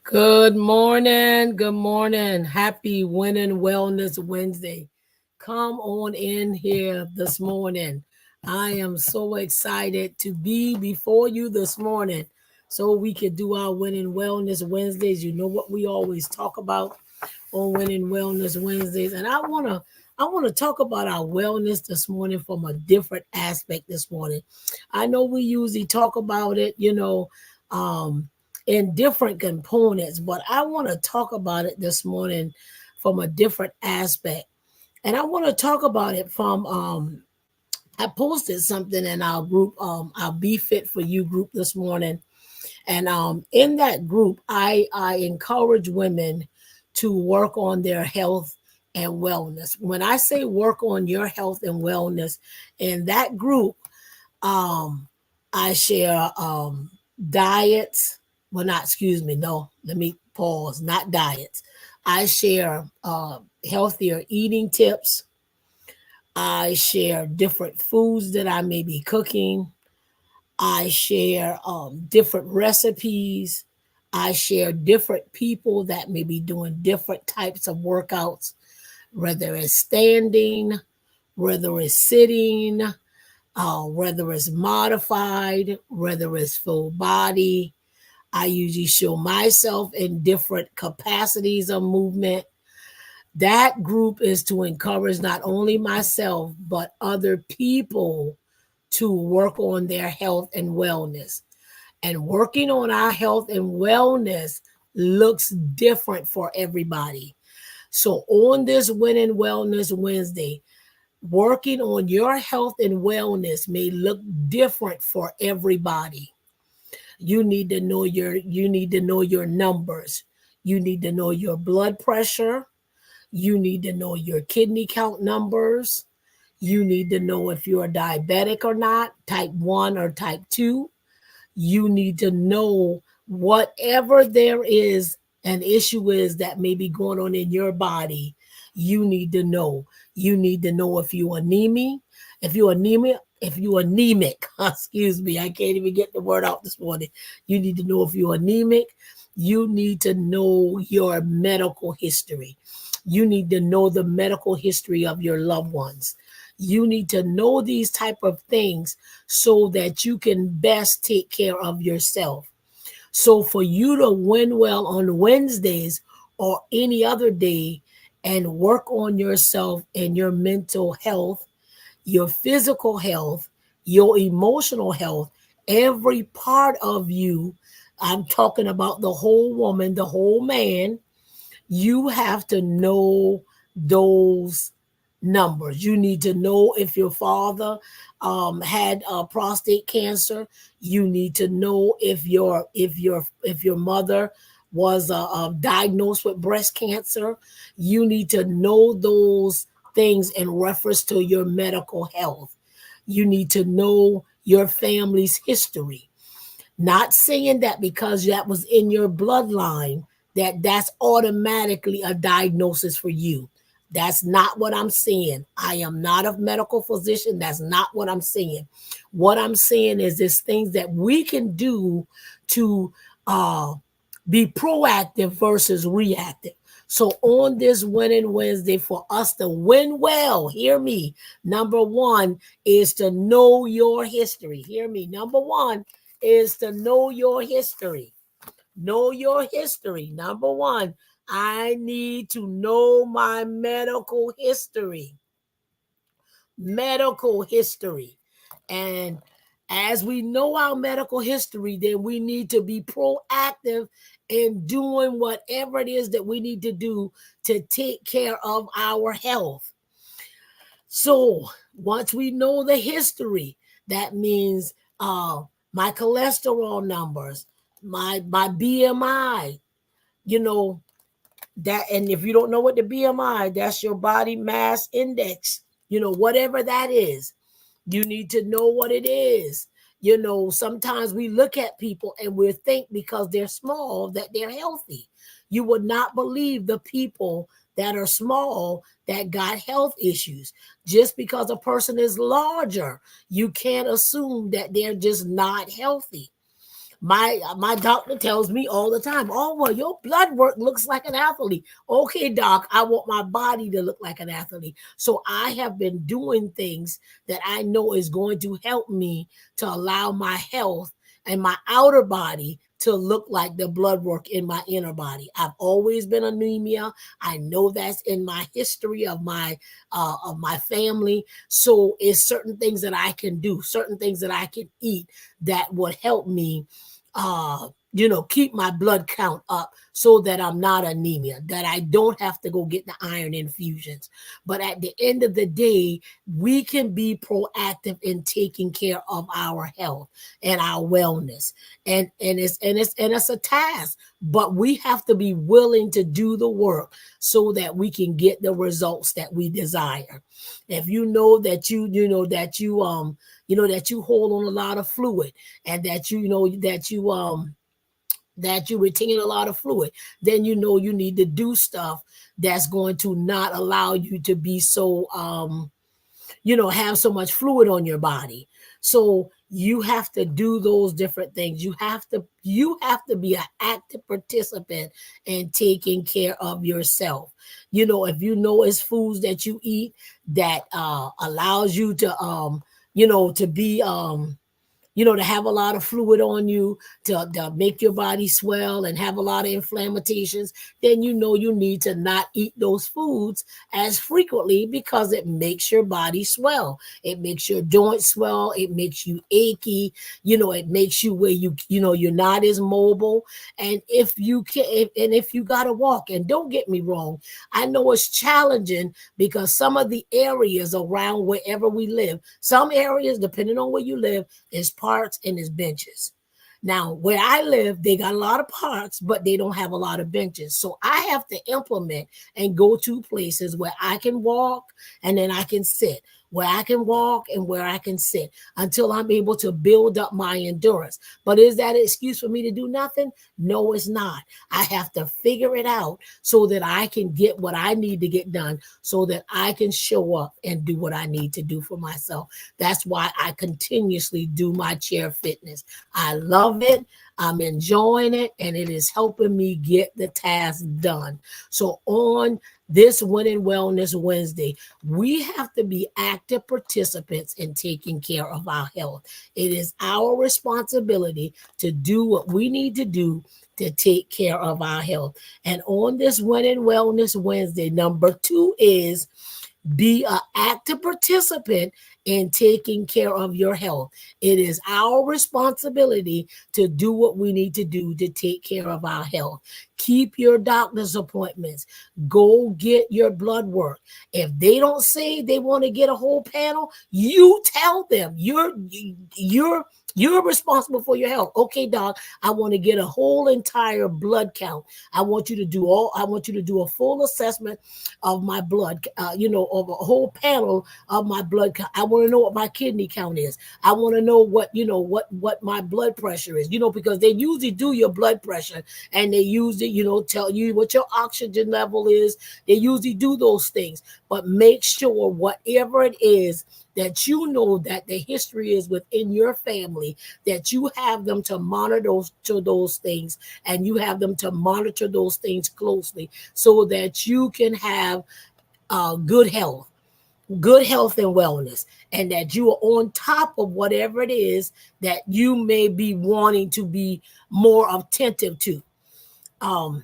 Good morning. Good morning. Happy Winning Wellness Wednesday. Come on in here this morning. I am so excited to be before you this morning so we can do our Winning Wellness Wednesdays. You know what we always talk about on Winning Wellness Wednesdays. And I want to talk about our wellness this morning from a different aspect this morning. I know we usually talk about it, um, in different components, but I want to talk about it this morning from a different aspect. And I want to talk about it from I posted something in our group, our Be Fit for You group this morning. And in that group, I encourage women to work on their health and wellness. When I say work on your health and wellness, in that group, um, I share diets. Well, not, excuse me, no, let me pause, not diets. I share healthier eating tips. I share different foods that I may be cooking. I share different recipes. I share different people that may be doing different types of workouts, whether it's standing, whether it's sitting, whether it's modified, whether it's full body. I usually show myself in different capacities of movement. That group is to encourage not only myself, but other people to work on their health and wellness. And working on our health and wellness looks different for everybody. So, on this Winning Wellness Wednesday, working on your health and wellness may look different for everybody. You need to know your numbers. You need to know your blood pressure. You need to know your kidney count numbers. You need to know if you're diabetic or not, type 1 or type 2. You need to know whatever there is an issue is that may be going on in your body. You need to know. You need to know if you anemic, if you anemic, excuse me, I can't even get the word out this morning. You need to know if you're anemic. You need to know your medical history. You need to know the medical history of your loved ones. You need to know these type of things so that you can best take care of yourself. So for you to win well on Wednesdays or any other day and work on yourself and your mental health, your physical health, your emotional health, every part of you, I'm talking about the whole woman, the whole man, you have to know those numbers. You need to know if your father had prostate cancer. You need to know if your mother was diagnosed with breast cancer. You need to know those things in reference to your medical health. You need to know your family's history. Not saying that because that was in your bloodline, that's automatically a diagnosis for you. That's not what I'm saying. I am not a medical physician. That's not what I'm saying. What I'm saying is there's things that we can do to uh, be proactive versus reactive. So on this Winning Wednesday, for us to win well, hear me. Number one is to know your history. Hear me. Number one is to know your history. Know your history. Number one, I need to know my medical history. Medical history. And as we know our medical history, then we need to be proactive in doing whatever it is that we need to do to take care of our health. So once we know the history, that means my cholesterol numbers, my BMI, you know that. And if you don't know what the BMI, that's your body mass index, whatever that is. You need to know what it is. Sometimes we look at people and we think because they're small that they're healthy. You would not believe the people that are small that got health issues. Just because a person is larger, you can't assume that they're just not healthy. My doctor tells me all the time, oh, well, your blood work looks like an athlete. Okay, doc, I want my body to look like an athlete. So I have been doing things that I know is going to help me to allow my health and my outer body to look like the blood work in my inner body. I've always been anemia. I know that's in my history of my family. So it's certain things that I can do, certain things that I can eat that would help me keep my blood count up so that I'm not anemia, that I don't have to go get the iron infusions. But at the end of the day, we can be proactive in taking care of our health and our wellness. And it's a task, but we have to be willing to do the work so that we can get the results that we desire. If you know that that you hold on a lot of fluid, and that that you retain a lot of fluid, then you need to do stuff that's going to not allow you to be so have so much fluid on your body. So you have to do those different things. You have to be an active participant in taking care of yourself. If it's foods that you eat that allows you to be to have a lot of fluid on you, to make your body swell and have a lot of inflammations, then you need to not eat those foods as frequently, because it makes your body swell. It makes your joints swell. It makes you achy. It makes you where you're not as mobile. And if you got to walk, and don't get me wrong, I know it's challenging because some of the areas around wherever we live, some areas, depending on where you live, is parks and is benches. Now, where I live, they got a lot of parks, but they don't have a lot of benches. So I have to implement and go to places where I can walk and then I can sit, where I can walk and where I can sit until I'm able to build up my endurance. But is that an excuse for me to do nothing? No, it's not. I have to figure it out so that I can get what I need to get done, so that I can show up and do what I need to do for myself. That's why I continuously do my chair fitness. I love it. I'm enjoying it, and it is helping me get the task done. So on this Winning Wellness Wednesday, we have to be active participants in taking care of our health. It is our responsibility to do what we need to do to take care of our health. And on this Winning Wellness Wednesday, number 2 is be an active participant in taking care of your health. It is our responsibility to do what we need to do to take care of our health. Keep your doctor's appointments. Go get your blood work. If they don't say they want to get a whole panel, you tell them you're responsible for your health. Okay, doc, I want to get a whole entire blood count. I want you to do a full assessment of my blood, of a whole panel of my blood count. I want to know what my kidney count is. I want to know what my blood pressure is, because they usually do your blood pressure, and they usually, tell you what your oxygen level is. They usually do those things, but make sure whatever it is that that the history is within your family, that you have them to monitor those things, and you have them to monitor those things closely, so that you can have good health and wellness, and that you are on top of whatever it is that you may be wanting to be more attentive to. Um,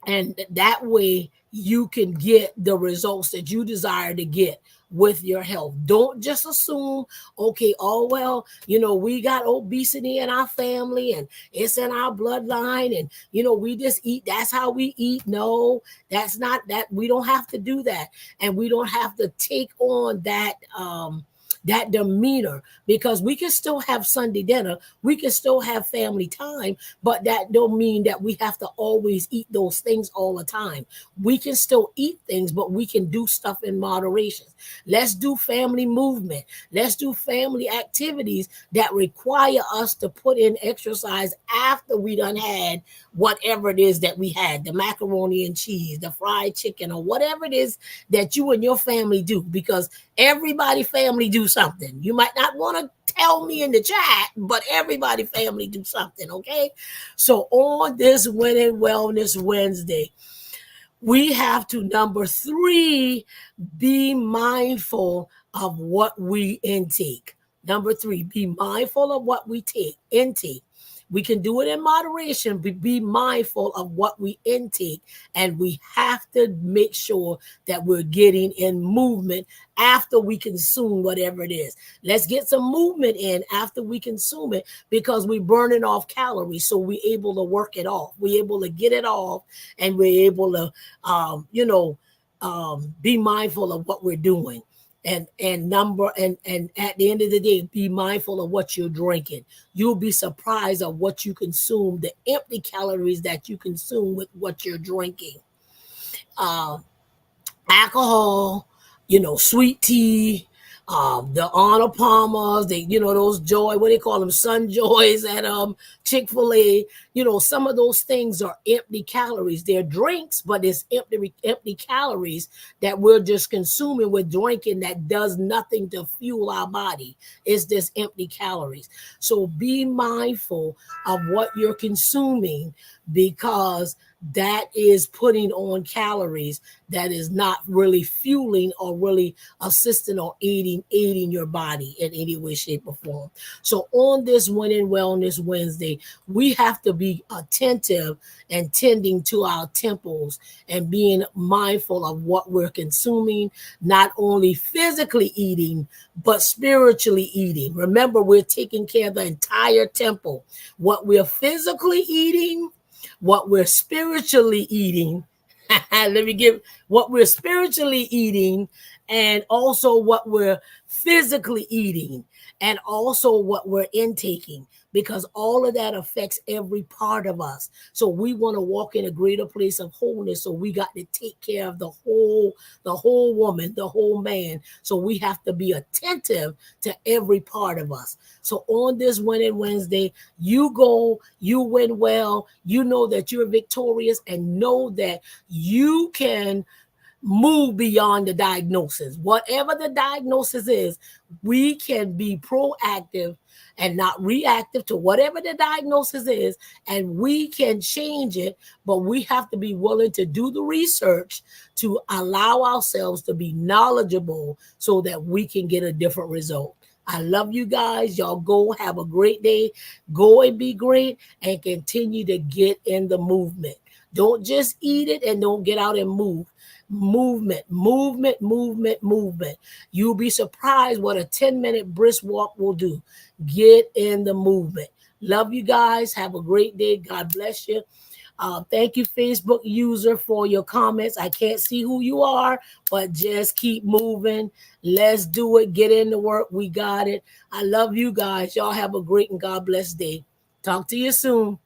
and that way you can get the results that you desire to get with your health. Don't just assume, okay, oh, well, we got obesity in our family and it's in our bloodline, and we just eat, that's how we eat. No, that's not that. We don't have to do that, and we don't have to take on that demeanor, because we can still have Sunday dinner, we can still have family time, but that don't mean that we have to always eat those things all the time. We can still eat things, but we can do stuff in moderation. Let's do family movement. Let's do family activities that require us to put in exercise after we done had whatever it is that we had, the macaroni and cheese, the fried chicken, or whatever it is that you and your family do, because everybody family do something. You might not want to tell me in the chat, but everybody, family, do something, okay? So on this Winning Wellness Wednesday, we have to, number 3, be mindful of what we intake. Number 3, be mindful of what we intake. We can do it in moderation, but be mindful of what we intake. And we have to make sure that we're getting in movement after we consume whatever it is. Let's get some movement in after we consume it, because we're burning off calories. So we're able to work it off. We're able to get it off, and we're able to, be mindful of what we're doing. And at the end of the day, be mindful of what you're drinking. You'll be surprised of what you consume, the empty calories that you consume with what you're drinking. Alcohol, sweet tea, the Arnold Palmers, those Joy, what do they call them, Sun Joys at Chick-fil-A. Some of those things are empty calories. They're drinks, but it's empty calories that we're just consuming with drinking that does nothing to fuel our body. It's just empty calories. So be mindful of what you're consuming, because that is putting on calories that is not really fueling or really assisting or aiding your body in any way, shape, or form. So on this Winning Wellness Wednesday, we have to be attentive and tending to our temples and being mindful of what we're consuming, not only physically eating, but spiritually eating. Remember, we're taking care of the entire temple. What we're physically eating, what we're spiritually eating. Let me give what we're spiritually eating, and also what we're physically eating, and also what we're intaking, because all of that affects every part of us. So we want to walk in a greater place of wholeness. So we got to take care of the whole woman, the whole man. So we have to be attentive to every part of us. So on this Winning Wednesday, you go, you win well, you know that you're victorious, and know that you can move beyond the diagnosis. Whatever the diagnosis is, we can be proactive and not reactive to whatever the diagnosis is, and we can change it, but we have to be willing to do the research to allow ourselves to be knowledgeable so that we can get a different result. I love you guys. Y'all go have a great day. Go and be great, and continue to get in the movement. Don't just eat it and don't get out and move. Movement. You'll be surprised what a 10-minute brisk walk will do. Get in the movement. Love you guys. Have a great day. God bless you. Thank you, Facebook user, for your comments. I can't see who you are, but just keep moving. Let's do it. Get into work. We got it. I love you guys. Y'all have a great and God bless day. Talk to you soon.